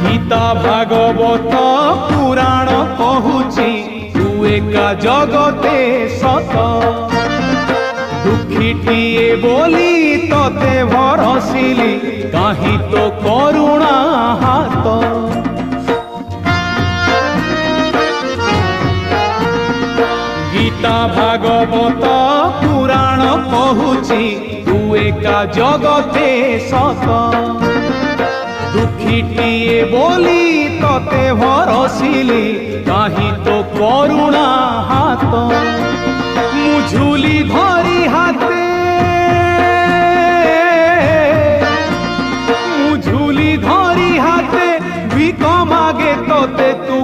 गीता भागवत पुराण कहूची तू एका जगते सत दुखीटिए बोली तते भरसिली काहि तो करुणा हाथ गीता भागवत पुराण कहूची तू एका जगते सत दुखीटिए बोली तते भरसिली काहि तो करुणा हाथ मुझुली धरी हाथे मुझुली धरी हाथे भिक मागे तते तू